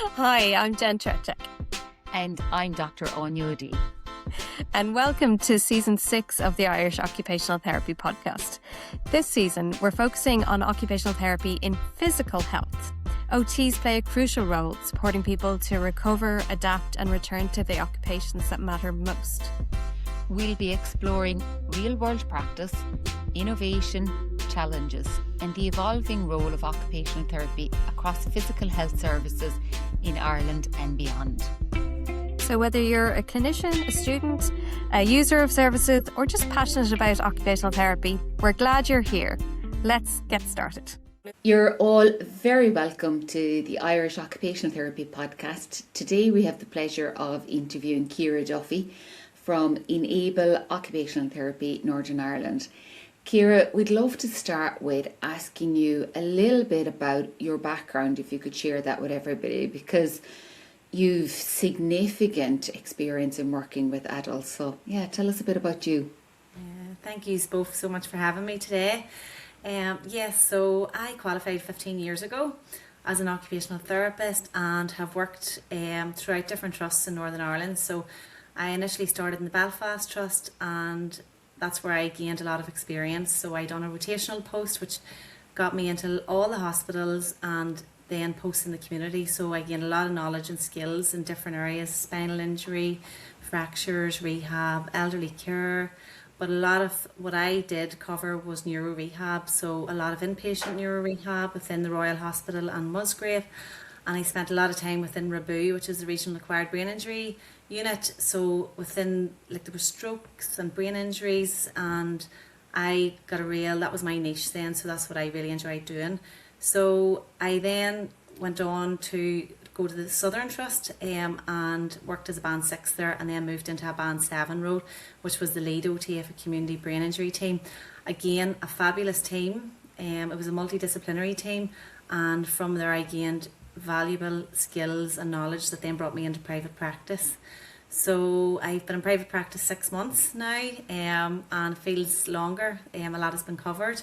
Hi, I'm Jen Trechek. And I'm Dr. Onyudi. And welcome to Season 6 of the Irish Occupational Therapy Podcast. This season, we're focusing on occupational therapy in physical health. OTs play a crucial role supporting people to recover, adapt and return to the occupations that matter most. We'll be exploring real-world practice, innovation, challenges, and the evolving role of occupational therapy across physical health services in Ireland and beyond. So whether you're a clinician, a student, a user of services, or just passionate about occupational therapy, we're glad you're here. Let's get started. You're all very welcome to the Irish Occupational Therapy Podcast. Today we have the pleasure of interviewing Ciara Duffy from Enable Occupational Therapy Northern Ireland. Ciara, we'd love to start with asking you a little bit about your background, if you could share that with everybody, because you've significant experience in working with adults. So yeah, tell us a bit about you. Thank you both so much for having me today. So I qualified 15 years ago as an occupational therapist and have worked throughout different trusts in Northern Ireland. So I initially started in the Belfast Trust, and that's where I gained a lot of experience. So I done a rotational post which got me into all the hospitals and then posts in the community. So I gained a lot of knowledge and skills in different areas: spinal injury, fractures, rehab, elderly care. But a lot of what I did cover was neuro rehab, so a lot of inpatient neuro rehab within the Royal Hospital and Musgrave. And I spent a lot of time within RABU, which is the Regional Acquired Brain Injury Unit. So within, there were strokes and brain injuries, and I got that was my niche then, so that's what I really enjoyed doing. So I then went on to go to the Southern Trust and worked as a band 6 there, and then moved into a band 7 role, which was the lead OT of a community brain injury team. Again, a fabulous team. It was a multidisciplinary team, and from there I gained valuable skills and knowledge that then brought me into private practice. So I've been in private practice 6 months now, and it feels longer. A lot has been covered.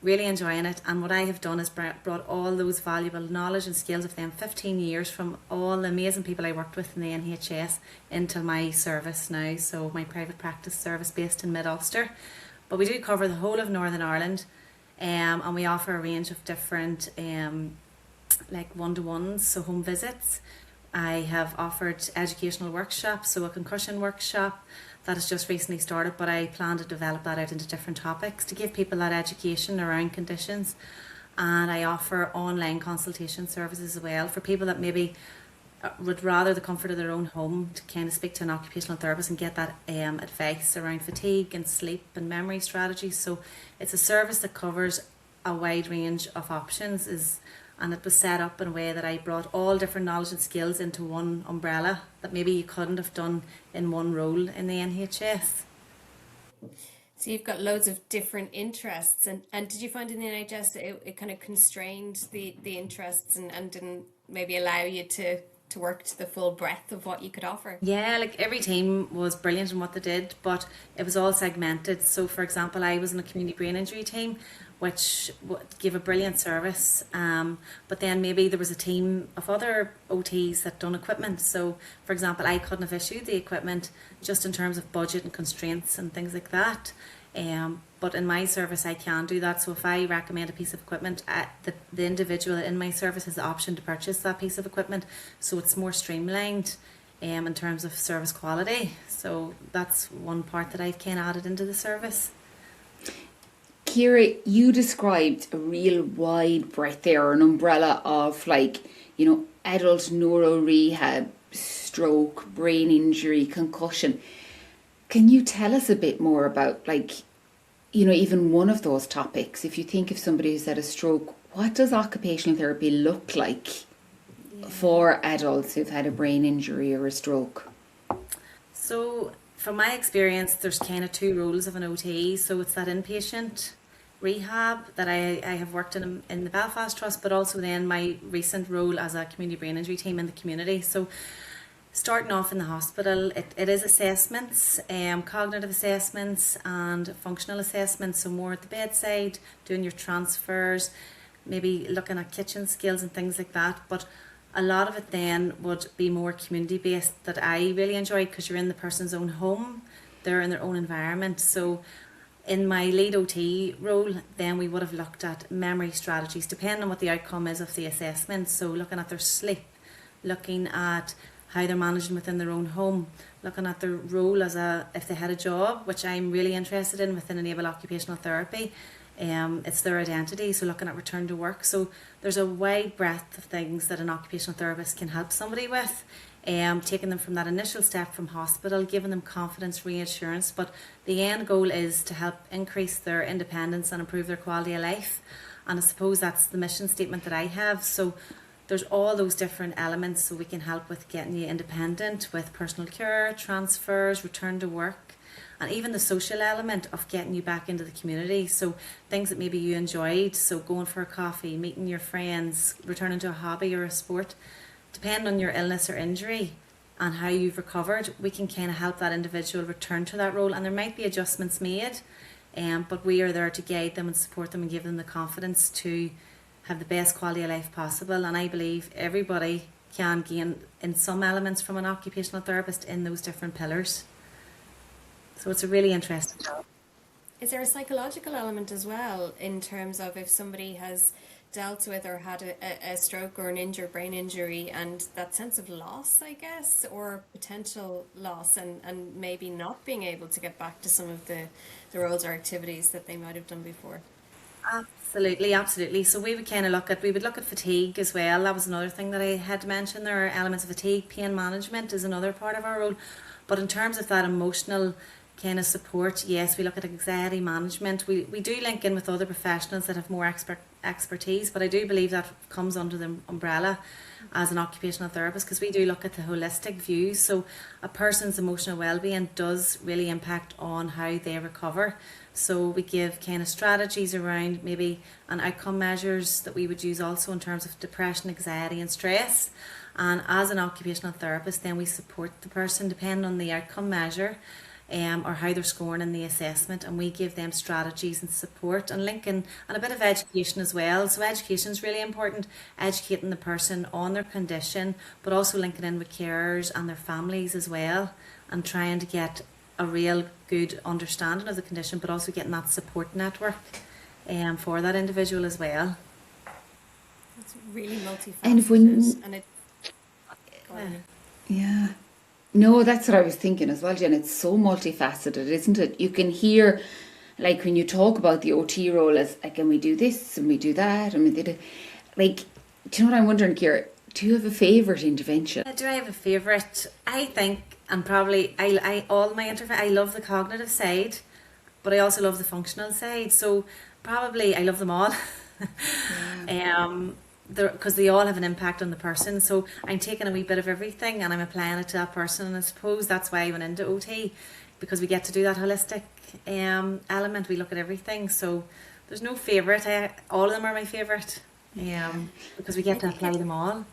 Really enjoying it, and what I have done is brought all those valuable knowledge and skills of them 15 years from all the amazing people I worked with in the NHS into my service now, so my private practice service based in Mid-Ulster. But we do cover the whole of Northern Ireland, and we offer a range of different one-to-ones, so home visits. I have offered educational workshops, so a concussion workshop that has just recently started, but I plan to develop that out into different topics to give people that education around conditions. And I offer online consultation services as well for people that maybe would rather the comfort of their own home to kind of speak to an occupational therapist and get that advice around fatigue and sleep and memory strategies. So it's a service that covers a wide range of options, and it was set up in a way that I brought all different knowledge and skills into one umbrella that maybe you couldn't have done in one role in the NHS. So you've got loads of different interests, and did you find in the NHS that it kind of constrained the interests and didn't maybe allow you to work to the full breadth of what you could offer? Yeah, every team was brilliant in what they did, but it was all segmented. So for example, I was in a community brain injury team which gave a brilliant service, but then maybe there was a team of other OTs that done equipment. So for example, I couldn't have issued the equipment just in terms of budget and constraints and things like that, but in my service I can do that. So if I recommend a piece of equipment, the individual in my service has the option to purchase that piece of equipment, so it's more streamlined in terms of service quality. So that's one part that I've kind of added into the service. Ciara, you described a real wide breadth there, an umbrella of adult neuro rehab, stroke, brain injury, concussion. Can you tell us a bit more about even one of those topics? If you think of somebody who's had a stroke, what does occupational therapy look like for adults who've had a brain injury or a stroke? So from my experience, there's kind of two roles of an OT. So it's that inpatient rehab that I have worked in the Belfast Trust, but also then my recent role as a community brain injury team in the community. So starting off in the hospital, it is assessments, cognitive assessments and functional assessments, so more at the bedside, doing your transfers, maybe looking at kitchen skills and things like that. But a lot of it then would be more community based that I really enjoy, because you're in the person's own home, they're in their own environment. So in my lead OT role, then we would have looked at memory strategies depending on what the outcome is of the assessment. So looking at their sleep, looking at how they're managing within their own home, looking at their role as if they had a job, which I'm really interested in within Enable Occupational Therapy. It's their identity, so looking at return to work. So there's a wide breadth of things that an occupational therapist can help somebody with, taking them from that initial step from hospital, giving them confidence, reassurance, but the end goal is to help increase their independence and improve their quality of life. And I suppose that's the mission statement that I have. So there's all those different elements, so we can help with getting you independent with personal care, transfers, return to work, and even the social element of getting you back into the community. So things that maybe you enjoyed, so going for a coffee, meeting your friends, returning to a hobby or a sport, depending on your illness or injury and how you've recovered, we can kind of help that individual return to that role. And there might be adjustments made, but we are there to guide them and support them and give them the confidence to have the best quality of life possible. And I believe everybody can gain in some elements from an occupational therapist in those different pillars. So it's a really interesting job. Is there a psychological element as well, in terms of if somebody has dealt with or had a stroke or an brain injury, and that sense of loss, I guess, or potential loss, and maybe not being able to get back to some of the roles or activities that they might have done before? Absolutely. So we would look at fatigue as well. That was another thing that I had to mention. There are elements of fatigue. Pain management is another part of our role. But in terms of that emotional kind of support, yes, we look at anxiety management. We do link in with other professionals that have more expertise, but I do believe that comes under the umbrella as an occupational therapist, because we do look at the holistic view. So a person's emotional well-being does really impact on how they recover. So we give kind of strategies around maybe and outcome measures that we would use also in terms of depression, anxiety and stress. And as an occupational therapist, then we support the person depending on the outcome measure, or how they're scoring in the assessment, and we give them strategies and support and linking and a bit of education as well. So education is really important, educating the person on their condition, but also linking in with carers and their families as well, and trying to get a real good understanding of the condition, but also getting that support network for that individual as well. It's really multifaceted. Yeah. No, that's what I was thinking as well, Jen. It's so multifaceted, isn't it? You can hear, like, when you talk about the OT role as, like, and we do this and we do that and we did it. Like, do you know what I'm wondering, Ciara? Do you have a favourite intervention? Do I have a favourite? I think, and probably, I love the cognitive side, but I also love the functional side. So probably I love them all. Because they all have an impact on the person. So I'm taking a wee bit of everything and I'm applying it to that person. And I suppose that's why I went into OT, because we get to do that holistic element. We look at everything. So there's no favourite. All of them are my favourite, because we get to apply them all.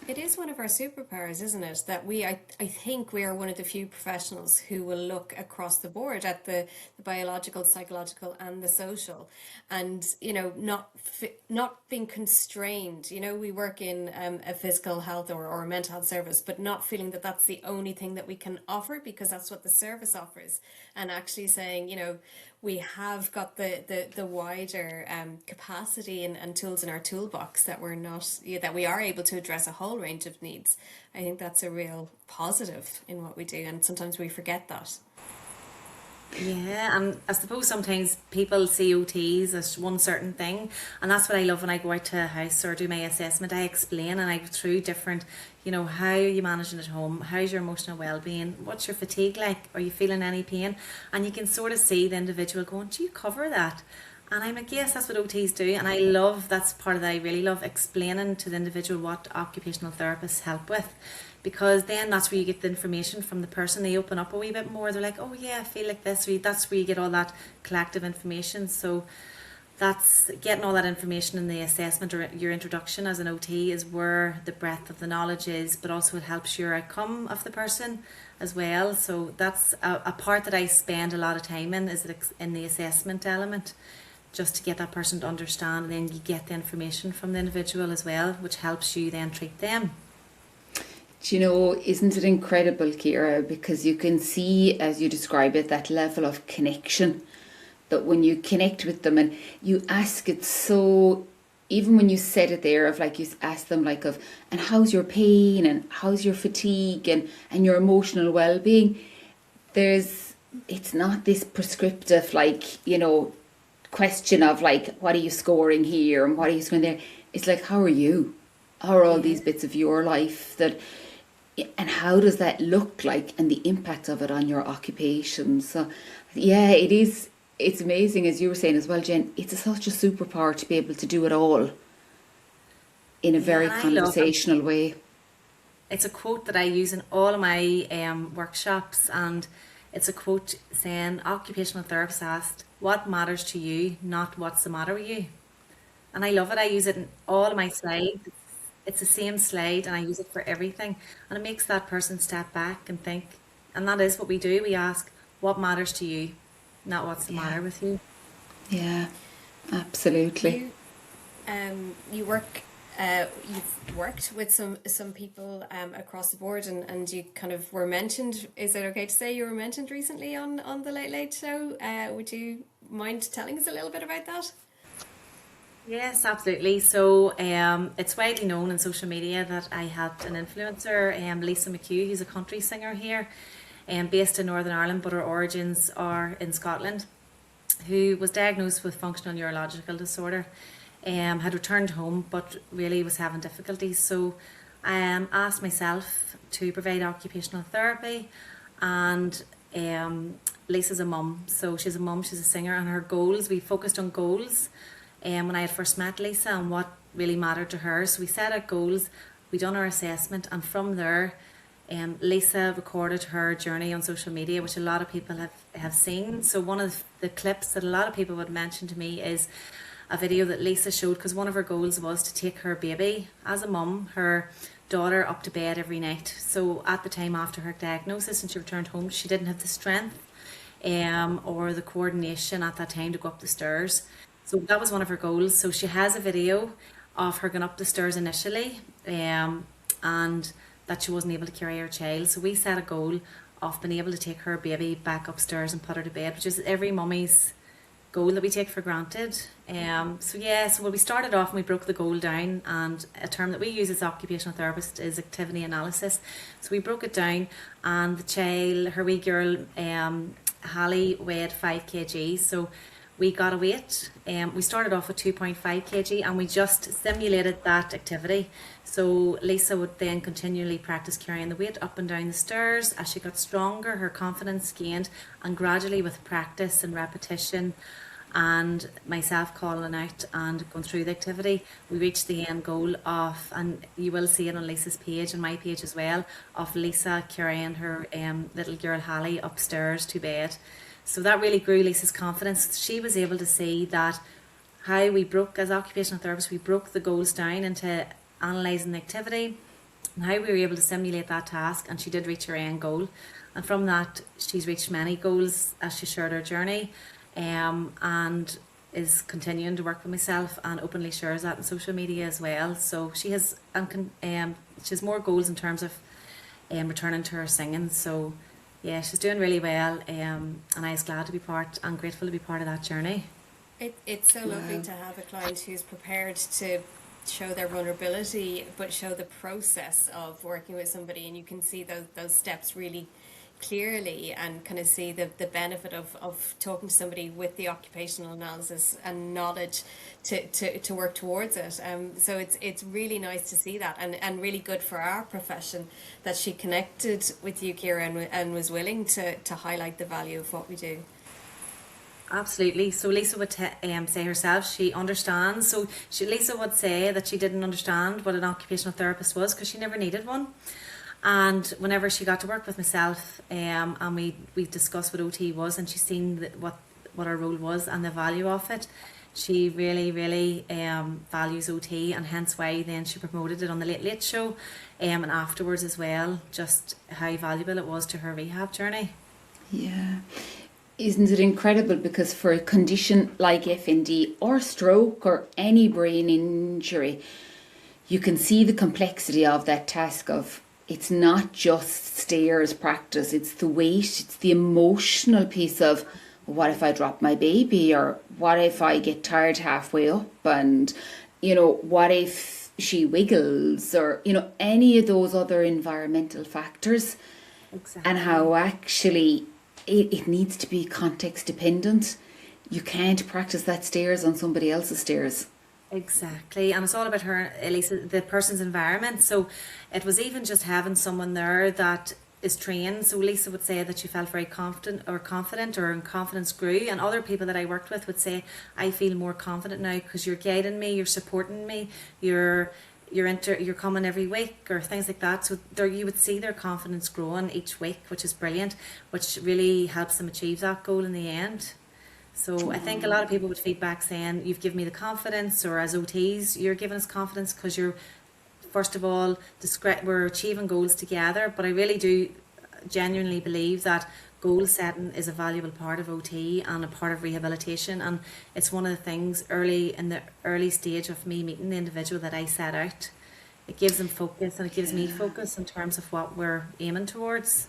It is one of our superpowers, isn't it? That I think we are one of the few professionals who will look across the board at the biological, psychological, and the social, and not being constrained. We work in a physical health or a mental health service, but not feeling that that's the only thing that we can offer, because that's what the service offers, and actually saying, we have got the wider capacity and tools in our toolbox that we are able to address a whole range of needs. I think that's a real positive in what we do, and sometimes we forget that. Yeah, and I suppose sometimes people see OTs as one certain thing, and that's what I love when I go out to a house or do my assessment. I explain and I go through different, how are you managing at home? How's your emotional well-being? What's your fatigue like? Are you feeling any pain? And you can sort of see the individual going, do you cover that? And I'm like, yes, that's what OTs do. And that's part of that. I really love explaining to the individual what occupational therapists help with, because then that's where you get the information from the person. They open up a wee bit more. They're like, oh yeah, I feel like this. That's where you get all that collective information. So that's getting all that information in the assessment or your introduction as an OT is where the breadth of the knowledge is, but also it helps your outcome of the person as well. So that's a part that I spend a lot of time in, is in the assessment element, just to get that person to understand, and then you get the information from the individual as well, which helps you then treat them. Do you know, isn't it incredible, Ciara? Because you can see, as you describe it, that level of connection, that when you connect with them and you ask it, so even when you said it there, of like, you ask them like of, and how's your pain and how's your fatigue and your emotional well-being, it's not this prescriptive, like, you know, question of like, what are you scoring here and what are you scoring there? It's like, how are you? How are all these bits of your life that, and how does that look like, and the impact of it on your occupation? So yeah, it's amazing, as you were saying as well, Jen. It's such a superpower to be able to do it all in a very conversational way. It's a quote that I use in all of my workshops, and it's a quote saying, occupational therapist asked, what matters to you, not what's the matter with you. And I love it. I use it in all of my slides. It's the same slide, and I use it for everything. And it makes that person step back and think. And that is what we do. We ask, what matters to you, not what's the matter with you. Yeah, absolutely. You've worked with some people across the board, and you kind of were mentioned. Is it okay to say you were mentioned recently on the Late Late Show? Would you mind telling us a little bit about that? Yes, absolutely. So it's widely known in social media that I had an influencer, Lisa McHugh, who's a country singer here, based in Northern Ireland, but her origins are in Scotland, who was diagnosed with functional neurological disorder, had returned home, but really was having difficulties. So I asked myself to provide occupational therapy, and Lisa's a mum. So she's a mum, she's a singer, and her goals, we focused on goals. When I had first met Lisa and what really mattered to her. So we set out goals, we done our assessment, and from there Lisa recorded her journey on social media, which a lot of people have seen. So one of the clips that a lot of people would mention to me is a video that Lisa showed, because one of her goals was to take her baby, as a mum, her daughter, up to bed every night. So at the time after her diagnosis and she returned home, she didn't have the strength or the coordination at that time to go up the stairs. So that was one of her goals. So she has a video of her going up the stairs initially, and that she wasn't able to carry her child. So we set a goal of being able to take her baby back upstairs and put her to bed, which is every mummy's goal that we take for granted. So we started off and we broke the goal down, and a term that we use as occupational therapist is activity analysis. So we broke it down, and the child, her wee girl, Hallie, weighed 5 kg. So we got a weight. We started off with 2.5 kg, and we just simulated that activity. So Lisa would then continually practice carrying the weight up and down the stairs. As she got stronger, her confidence gained, and gradually with practice and repetition and myself calling out and going through the activity, we reached the end goal of, and you will see it on Lisa's page and my page as well, of Lisa carrying her little girl Hallie upstairs to bed. So that really grew Lisa's confidence. She was able to see that how we broke, as occupational therapists, we broke the goals down into analysing the activity and how we were able to simulate that task, and she did reach her end goal. And from that, she's reached many goals as she shared her journey, and is continuing to work with myself and openly shares that on social media as well. So she has more goals in terms of returning to her singing. So yeah, she's doing really well, and I was glad to be part and grateful to be part of that journey. It's so lovely to have a client who's prepared to show their vulnerability, but show the process of working with somebody, and you can see those steps really clearly, and kind of see the benefit of talking to somebody with the occupational analysis and knowledge to work towards it. So it's really nice to see that, and really good for our profession that she connected with you, Ciara, and was willing to highlight the value of what we do. Absolutely. So Lisa would say herself she understands. So Lisa would say that she didn't understand what an occupational therapist was because she never needed one. And whenever she got to work with myself, and we discussed what OT was, and she's seen what our role was and the value of it, she really, really values OT, and hence why then she promoted it on the Late Late Show, and afterwards as well, just how valuable it was to her rehab journey. Yeah. Isn't it incredible? Because for a condition like FND or stroke or any brain injury, you can see the complexity of that task of it's not just stairs practice, it's the weight, it's the emotional piece of what if I drop my baby, or what if I get tired halfway up, and what if she wiggles, or any of those other environmental factors. Exactly. And how actually it needs to be context dependent. You can't practice that stairs on somebody else's stairs. Exactly, and it's all about her, Elisa, the person's environment. So it was even just having someone there that is trained. So Lisa would say that she felt very confident, or confidence grew, and other people that I worked with would say, I feel more confident now because you're guiding me, you're supporting me, you're coming every week, or things like that. So there you would see their confidence growing each week, which is brilliant, which really helps them achieve that goal in the end. So I think a lot of people would feedback saying, you've given me the confidence, or as OTs, you're giving us confidence because you're, first of all, we're achieving goals together. But I really do genuinely believe that goal setting is a valuable part of OT and a part of rehabilitation. And it's one of the things in the early stage of me meeting the individual that I set out. It gives them focus, and it gives me focus in terms of what we're aiming towards.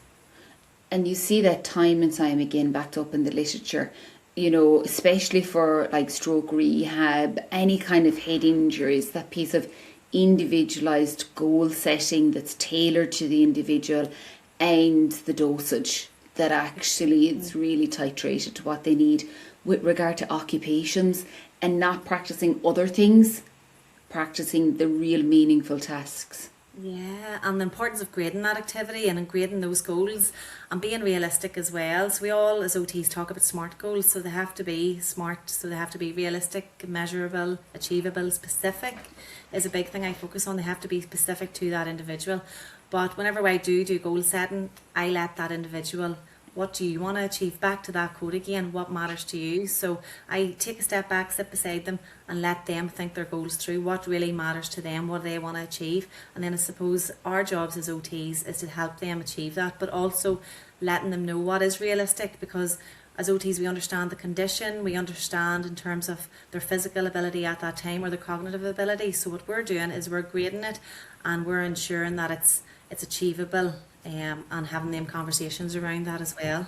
And you see that time and time again backed up in the literature. Especially for like stroke rehab, any kind of head injuries, that piece of individualised goal setting that's tailored to the individual, and the dosage that actually is really titrated to what they need with regard to occupations, and not practicing other things, practicing the real meaningful tasks. Yeah, and the importance of grading that activity and grading those goals and being realistic as well. So we all as OTs talk about SMART goals, so they have to be SMART, so they have to be realistic, measurable, achievable, specific is a big thing I focus on. They have to be specific to that individual. But whenever I do goal setting, I let that individual, what do you want to achieve? Back to that code again, what matters to you? So I take a step back, sit beside them, and let them think their goals through, what really matters to them, what they want to achieve. And then I suppose our jobs as OTs is to help them achieve that, but also letting them know what is realistic, because as OTs we understand the condition, we understand in terms of their physical ability at that time or their cognitive ability. So what we're doing is we're grading it, and we're ensuring that it's achievable, and having them conversations around that as well.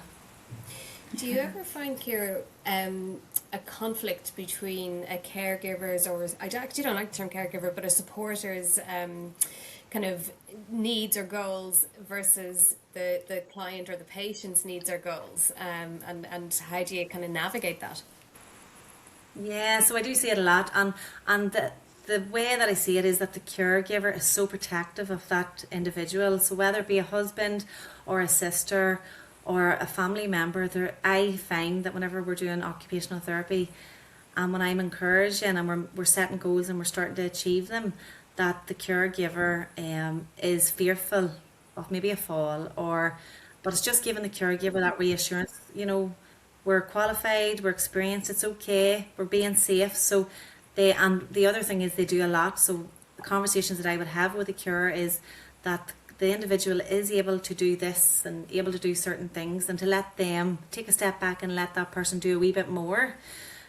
Do you ever find, Ciara, a conflict between a caregiver's, or I actually don't like the term caregiver, but a supporter's kind of needs or goals versus the client or the patient's needs or goals, and how do you kind of navigate that? Yeah, so I do see it a lot, and the way that I see it is that the caregiver is so protective of that individual. So whether it be a husband or a sister or a family member, I find that whenever we're doing occupational therapy, and when I'm encouraging and we're setting goals and we're starting to achieve them, that the caregiver is fearful of maybe a fall, but it's just giving the caregiver that reassurance, we're qualified, we're experienced, it's okay, we're being safe. So and the other thing is they do a lot. So the conversations that I would have with the carer is that the individual is able to do this and able to do certain things, and to let them take a step back and let that person do a wee bit more.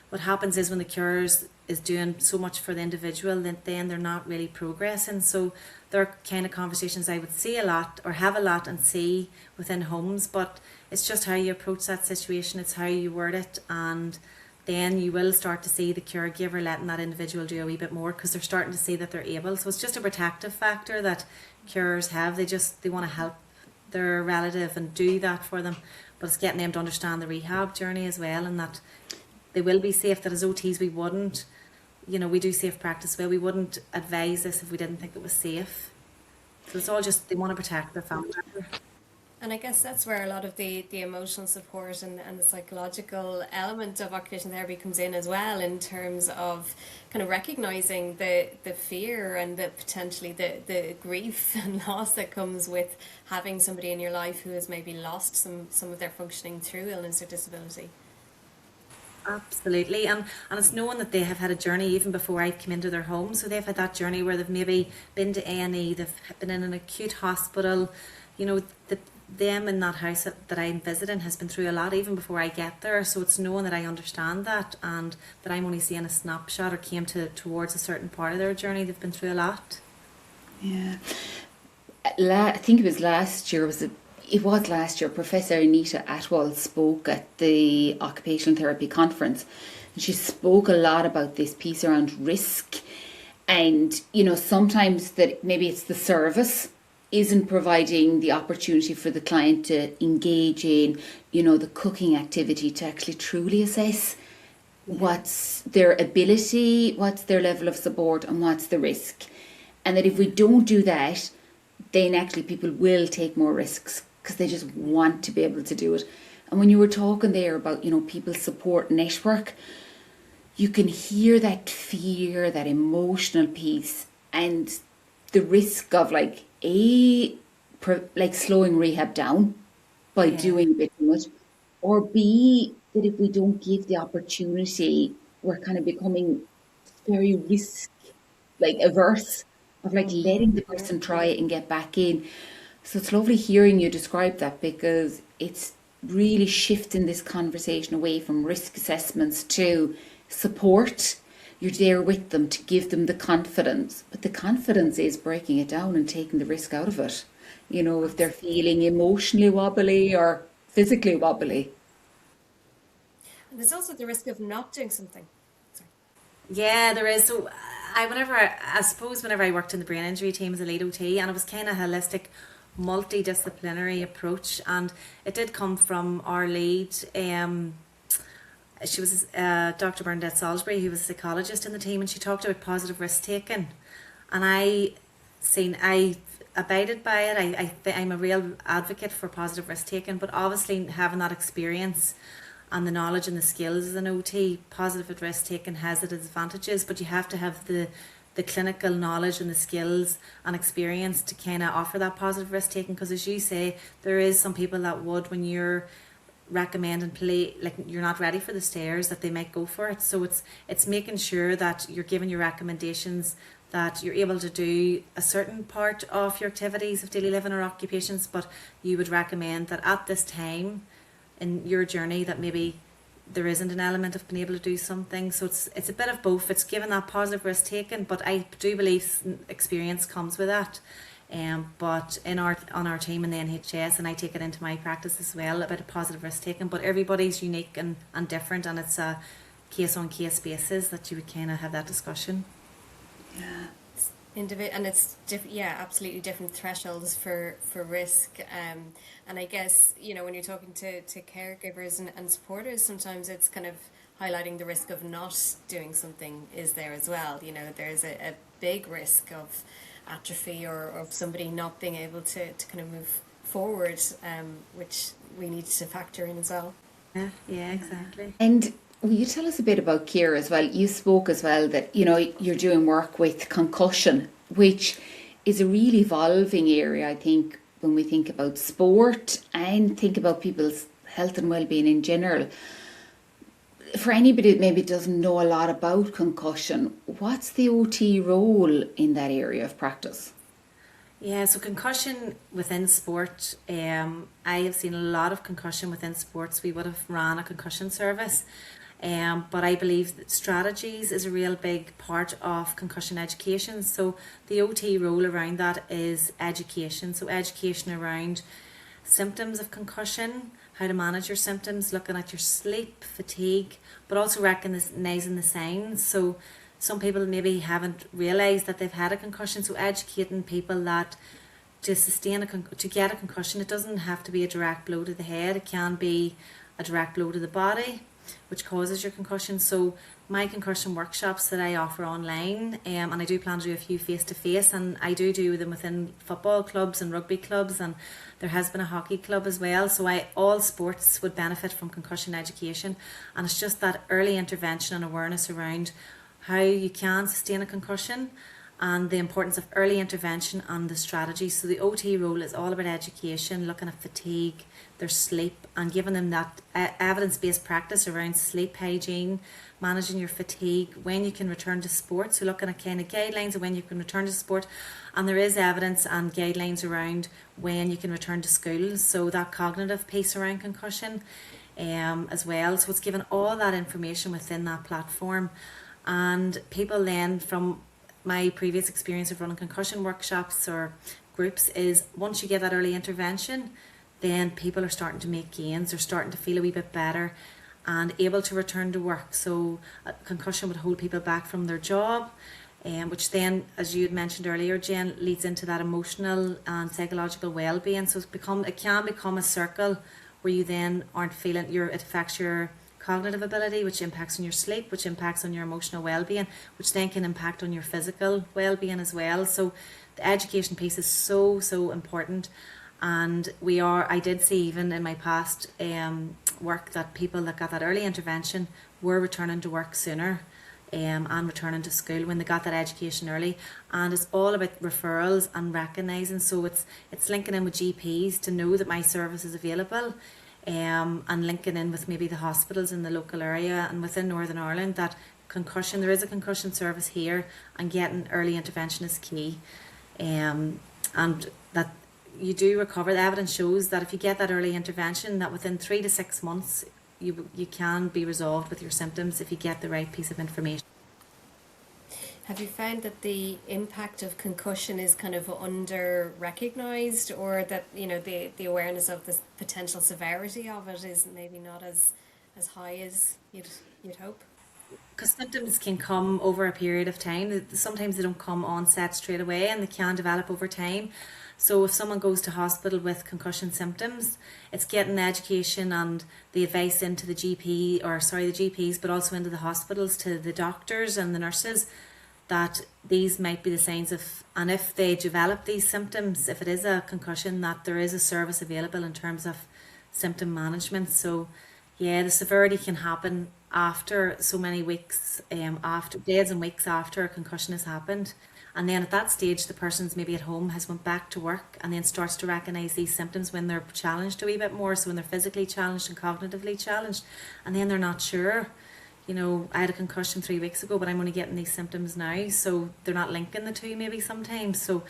What happens is when the carer is doing so much for the individual, then they're not really progressing. So there are kind of conversations I would see a lot, or have a lot and see within homes, but it's just how you approach that situation, it's how you word it, and then you will start to see the caregiver letting that individual do a wee bit more, because they're starting to see that they're able. So it's just a protective factor that carers have. They want to help their relative and do that for them, but it's getting them to understand the rehab journey as well, and that they will be safe. That as OTs we wouldn't, we do safe practice well, we wouldn't advise this if we didn't think it was safe. So it's all just, they want to protect their family member. And I guess that's where a lot of the emotional support and the psychological element of occupational therapy comes in as well, in terms of kind of recognising the fear and potentially the grief and loss that comes with having somebody in your life who has maybe lost some of their functioning through illness or disability. Absolutely, and it's knowing that they have had a journey even before I came into their home. So they've had that journey where they've maybe been to A&E, they've been in an acute hospital, them in that house that I'm visiting has been through a lot even before I get there. So it's knowing that I understand that, and that I'm only seeing a snapshot or came towards a certain part of their journey. They've been through a lot. Yeah. I think it was last year, Professor Anita Atwell spoke at the Occupational Therapy Conference, and she spoke a lot about this piece around risk. And, sometimes that maybe it's the service isn't providing the opportunity for the client to engage in, the cooking activity, to actually truly assess what's their ability, what's their level of support, and what's the risk. And that if we don't do that, then actually people will take more risks because they just want to be able to do it. And when you were talking there about, people's support network, you can hear that fear, that emotional piece, and the risk of slowing rehab down by doing a bit too much, or B, that if we don't give the opportunity, we're kind of becoming very averse of letting the person try it and get back in. So it's lovely hearing you describe that, because it's really shifting this conversation away from risk assessments to support. You're there with them to give them the confidence, but the confidence is breaking it down and taking the risk out of it. If they're feeling emotionally wobbly or physically wobbly. And there's also the risk of not doing something. Sorry. Yeah, there is. So I suppose whenever I worked in the brain injury team as a lead OT, and it was kind of holistic, multidisciplinary approach, and it did come from our lead. She was Dr. Bernadette Salisbury, who was a psychologist in the team, and she talked about positive risk taking, and I abided by it. I'm a real advocate for positive risk taking, but obviously having that experience and the knowledge and the skills as an OT, positive risk taking has its advantages, but you have to have the clinical knowledge and the skills and experience to kind of offer that positive risk taking. Because as you say, there is some people that would, when you're recommending you're not ready for the stairs, that they might go for it. So it's making sure that you're giving your recommendations, that you're able to do a certain part of your activities of daily living or occupations, but you would recommend that at this time in your journey that maybe there isn't an element of being able to do something. So it's a bit of both. It's given that positive risk taken, but I do believe experience comes with that. But on our team in the NHS, and I take it into my practice as well, about a positive risk taken, but everybody's unique and different, and it's a case on case basis that you would kind of have that discussion. Yeah. And it's absolutely different thresholds for risk, and I guess when you're talking to caregivers and supporters, sometimes it's kind of highlighting the risk of not doing something is there as well. There's a big risk of atrophy or of somebody not being able to kind of move forward, which we need to factor in as well. Yeah, exactly. And will you tell us a bit about Ciara as well? You spoke as well that, you're doing work with concussion, which is a really evolving area, I think, when we think about sport and think about people's health and well-being in general. For anybody that maybe doesn't know a lot about concussion, what's the OT role in that area of practice? Yeah, so concussion within sport, I have seen a lot of concussion within sports. We would have ran a concussion service. But I believe that strategies is a real big part of concussion education. So the OT role around that is education. So education around symptoms of concussion, how to manage your symptoms, looking at your sleep, fatigue, but also recognising the signs. So some people maybe haven't realised that they've had a concussion. So educating people that to get a concussion, it doesn't have to be a direct blow to the head. It can be a direct blow to the body, which causes your concussion. So my concussion workshops that I offer online, and I do plan to do a few face-to-face, and I do them within football clubs and rugby clubs, and there has been a hockey club as well. So all sports would benefit from concussion education, and it's just that early intervention and awareness around how you can sustain a concussion and the importance of early intervention and the strategy. So the OT role is all about education, looking at fatigue, their sleep, and giving them that evidence-based practice around sleep hygiene, managing your fatigue, when you can return to sport. So looking at kind of guidelines of when you can return to sport, and there is evidence and guidelines around when you can return to school. So that cognitive piece around concussion as well. So it's given all that information within that platform, and people then, from my previous experience of running concussion workshops or groups, is once you get that early intervention, then people are starting to make gains, they're starting to feel a wee bit better and able to return to work. So concussion would hold people back from their job, which then, as you had mentioned earlier, Jen, leads into that emotional and psychological well-being. So it can become a circle where you then aren't feeling it affects your cognitive ability, which impacts on your sleep, which impacts on your emotional well-being, which then can impact on your physical well-being as well. So the education piece is so important. And I did see even in my past work that people that got that early intervention were returning to work sooner and returning to school when they got that education early. And it's all about referrals and recognising. So it's linking in with GPs to know that my service is available, and linking in with maybe the hospitals in the local area and within Northern Ireland, that there is a concussion service here, and getting early intervention is key, and that you do recover. The evidence shows that if you get that early intervention, that within 3 to 6 months you can be resolved with your symptoms if you get the right piece of information. Have you found that the impact of concussion is kind of under recognised, or that the awareness of the potential severity of it is maybe not as high as you'd hope? Because symptoms can come over a period of time. Sometimes they don't come onset straight away, and they can develop over time. So if someone goes to hospital with concussion symptoms, it's getting the education and the advice into the GPs, but also into the hospitals, to the doctors and the nurses, that these might be the signs of, and if they develop these symptoms, if it is a concussion, that there is a service available in terms of symptom management. So yeah, the severity can happen after so many weeks, after days and weeks after a concussion has happened. And then at that stage, the person's maybe at home, has went back to work, and then starts to recognise these symptoms when they're challenged a wee bit more. So when they're physically challenged and cognitively challenged, and then they're not sure. I had a concussion 3 weeks ago, but I'm only getting these symptoms now. So they're not linking the two maybe sometimes. So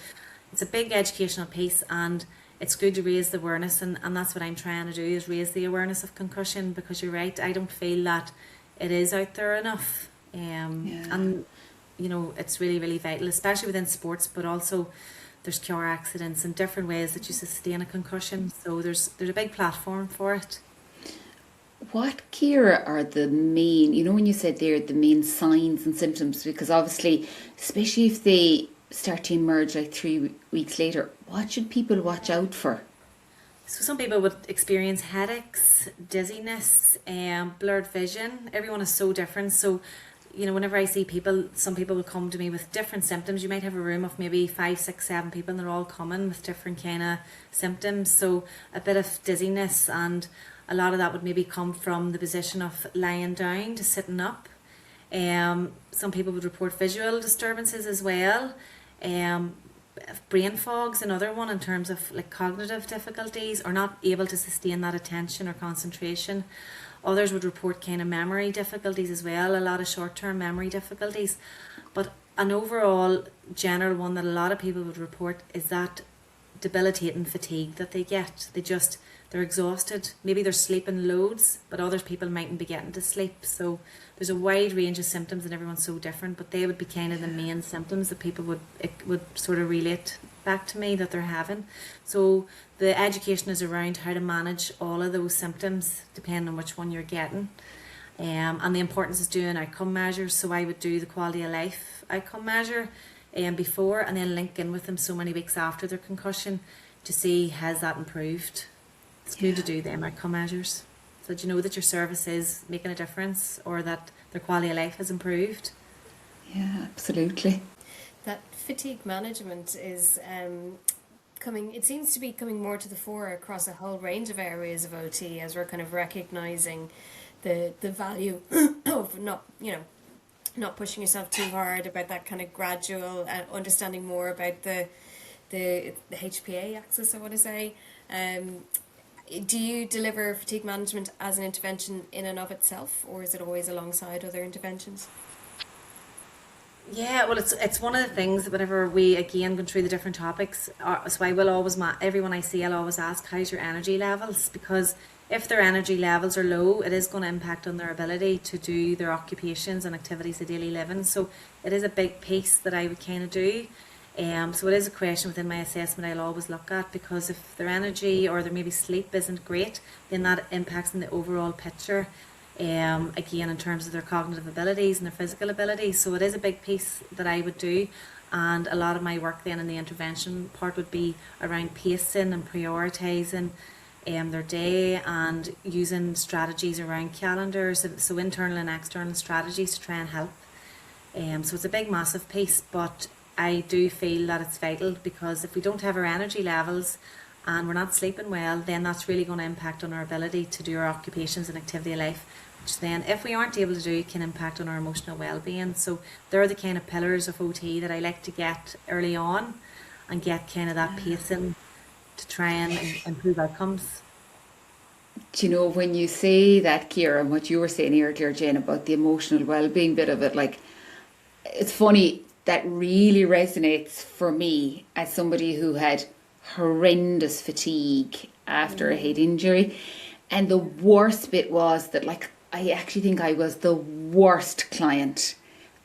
it's a big educational piece, and it's good to raise the awareness. And that's what I'm trying to do, is raise the awareness of concussion, because you're right, I don't feel that it is out there enough. And it's really, really vital, especially within sports, but also there's car accidents and different ways that you sustain a concussion. So there's a big platform for it. What, Ciara, are the main, when you said there, the main signs and symptoms? Because obviously, especially if they start to emerge like 3 weeks later, what should people watch out for? So some people would experience headaches, dizziness, blurred vision. Everyone is so different. So, whenever I see people, some people will come to me with different symptoms. You might have a room of maybe 5, 6, 7 people, and they're all coming with different kind of symptoms. So a bit of dizziness, and a lot of that would maybe come from the position of lying down to sitting up. Some people would report visual disturbances as well. Brain fog's another one, in terms of like cognitive difficulties, or not able to sustain that attention or concentration. Others would report kind of memory difficulties as well, a lot of short-term memory difficulties. But an overall general one that a lot of people would report is that debilitating fatigue that they get. They're exhausted. Maybe they're sleeping loads, but other people mightn't be getting to sleep. So there's a wide range of symptoms, and everyone's so different, but they would be kind of the main symptoms that people would sort of relate back to me that they're having. So the education is around how to manage all of those symptoms depending on which one you're getting. And the importance is doing outcome measures. So I would do the quality of life outcome measure before, and then link in with them so many weeks after their concussion to see, has that improved. It's good to do them outcome measures, so that you know that your service is making a difference, or that their quality of life has improved. Yeah, absolutely. That fatigue management is it seems to be coming more to the fore across a whole range of areas of OT, as we're kind of recognising the value of not not pushing yourself too hard, about that kind of gradual understanding more about the HPA axis, I want to say. Do you deliver fatigue management as an intervention in and of itself, or is it always alongside other interventions? Yeah, well, it's one of the things that whenever we again go through the different topics, so I will always everyone I see, I'll always ask, how's your energy levels? Because if their energy levels are low, it is going to impact on their ability to do their occupations and activities of daily living. So it is a big piece that I would kind of do. So it is a question within my assessment I'll always look at, because if their energy or their maybe sleep isn't great, then that impacts on the overall picture. Again, in terms of their cognitive abilities and their physical abilities. So it is a big piece that I would do, and a lot of my work then in the intervention part would be around pacing and prioritising their day, and using strategies around calendars, so internal and external strategies to try and help. So it's a big massive piece, but I do feel that it's vital, because if we don't have our energy levels and we're not sleeping well, then that's really going to impact on our ability to do our occupations and activity of life, which then, if we aren't able to do, can impact on our emotional well-being. So they're the kind of pillars of OT that I like to get early on, and get kind of that pacing to try and improve outcomes. Do you know, when you say that, Ciara, and what you were saying earlier, Jane, about the emotional well-being bit of it, like, it's funny, that really resonates for me as somebody who had horrendous fatigue after a head injury. And the worst bit was that, like, I actually think I was the worst client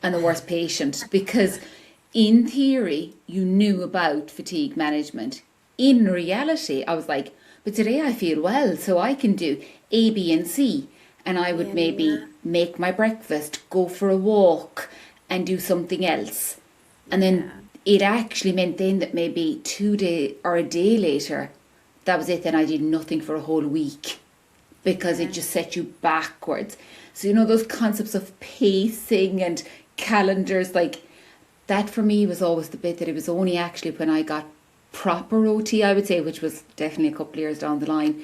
and the worst patient, because in theory you knew about fatigue management. In reality, I was like, but today I feel well, so I can do A, B and C, and I would maybe make my breakfast, go for a walk and do something else. And then it actually meant then that maybe 2 days or a day later, that was it. Then I did nothing for a whole week, because it just set you backwards. So, you know, those concepts of pacing and calendars, like, that for me was always the bit that it was only actually when I got proper OT, I would say, which was definitely a couple of years down the line,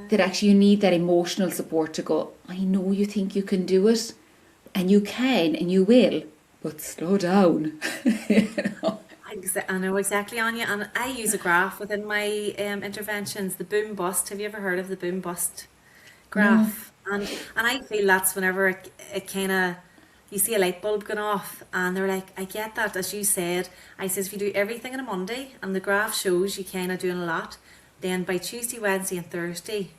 that actually you need that emotional support to go, I know you think you can do it, and you can, and you will, but slow down. You know? I know exactly, Anya, and I use a graph within my interventions, the boom bust. Have you ever heard of the boom bust graph? And I feel that's whenever it kind of, you see a light bulb going off, and they're like, I get that, as you said. I says, if you do everything on a Monday and the graph shows you kind of doing a lot, then by Tuesday, Wednesday and Thursday,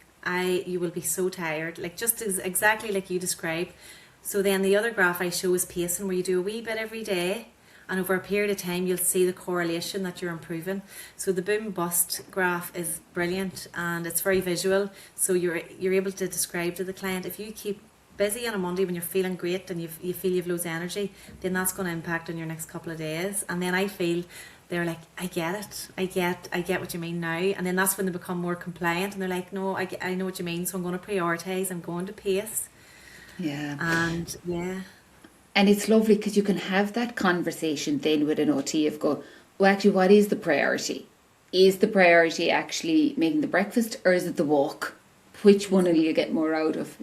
you will be so tired, like just exactly like you described. So then the other graph I show is pacing, where you do a wee bit every day, and over a period of time you'll see the correlation that you're improving. So the boom bust graph is brilliant, and it's very visual, so you're able to describe to the client, if you keep busy on a Monday when you're feeling great and you feel you've loads of energy, then that's going to impact on your next couple of days. And then I feel they're like, I get it, I get what you mean now. And then that's when they become more compliant, and they're like, no, I know what you mean, so I'm going to prioritise, I'm going to pace. And and it's lovely, because you can have that conversation then with an OT of go, well, actually, what is the priority? Is the priority actually making the breakfast, or is it the walk? Which one will you get more out of?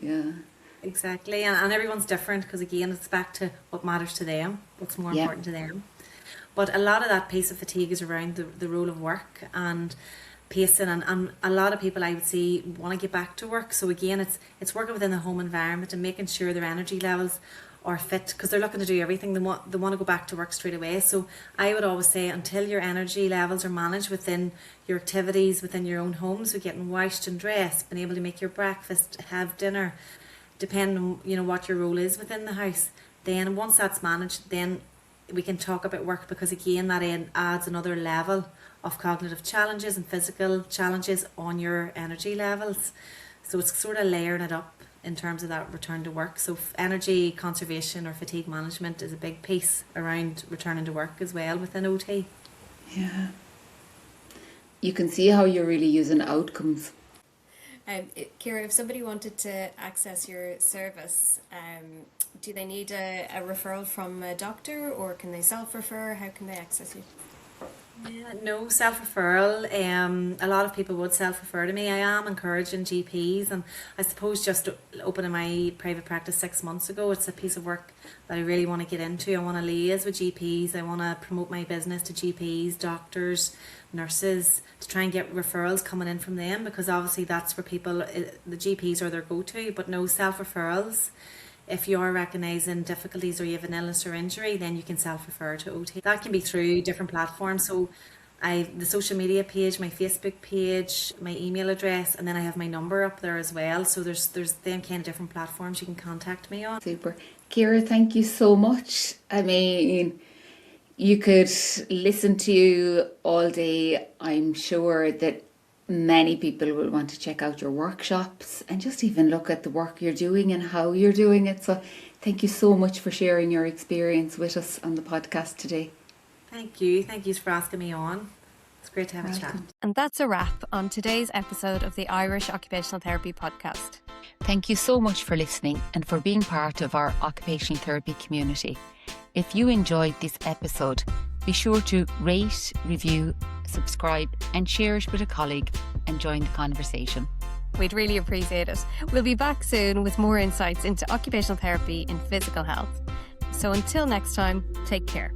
Exactly, and everyone's different, because again, it's back to what matters to them, what's more important to them. But a lot of that piece of fatigue is around the role of work and pacing, and a lot of people I would see want to get back to work. So again, it's working within the home environment and making sure their energy levels are fit, because they're looking to do everything. They want to go back to work straight away. So I would always say, until your energy levels are managed within your activities within your own home, so getting washed and dressed, being able to make your breakfast, have dinner, depending on, you know, what your role is within the house, then once that's managed, then we can talk about work, because again, that adds another level of cognitive challenges and physical challenges on your energy levels. So it's sort of layering it up in terms of that return to work. So energy conservation or fatigue management is a big piece around returning to work as well within OT. Yeah. You can see how you're really using outcomes. Ciara, if somebody wanted to access your service, do they need a referral from a doctor, or can they self-refer? How can they access you? Yeah, no self-referral. A lot of people would self-refer to me. I am encouraging GPs, and I suppose just opening my private practice 6 months ago, it's a piece of work that I really want to get into. I want to liaise with GPs. I want to promote my business to GPs, doctors, nurses, to try and get referrals coming in from them, because obviously that's where people, the GPs are their go-to, but no self-referrals. If you are recognising difficulties or you have an illness or injury, then you can self-refer to OT. That can be through different platforms. So the social media page, my Facebook page, my email address, and then I have my number up there as well. So there's them kind of different platforms you can contact me on. Super. Ciara, thank you so much. I mean, you could listen to you all day. I'm sure that many people will want to check out your workshops and just even look at the work you're doing and how you're doing it. So thank you so much for sharing your experience with us on the podcast today. Thank you. Thank you for asking me on. It's great to have a chat. And that's a wrap on today's episode of the Irish Occupational Therapy Podcast. Thank you so much for listening and for being part of our occupational therapy community. If you enjoyed this episode, be sure to rate, review, subscribe and share it with a colleague and join the conversation. We'd really appreciate it. We'll be back soon with more insights into occupational therapy in physical health. So until next time, take care.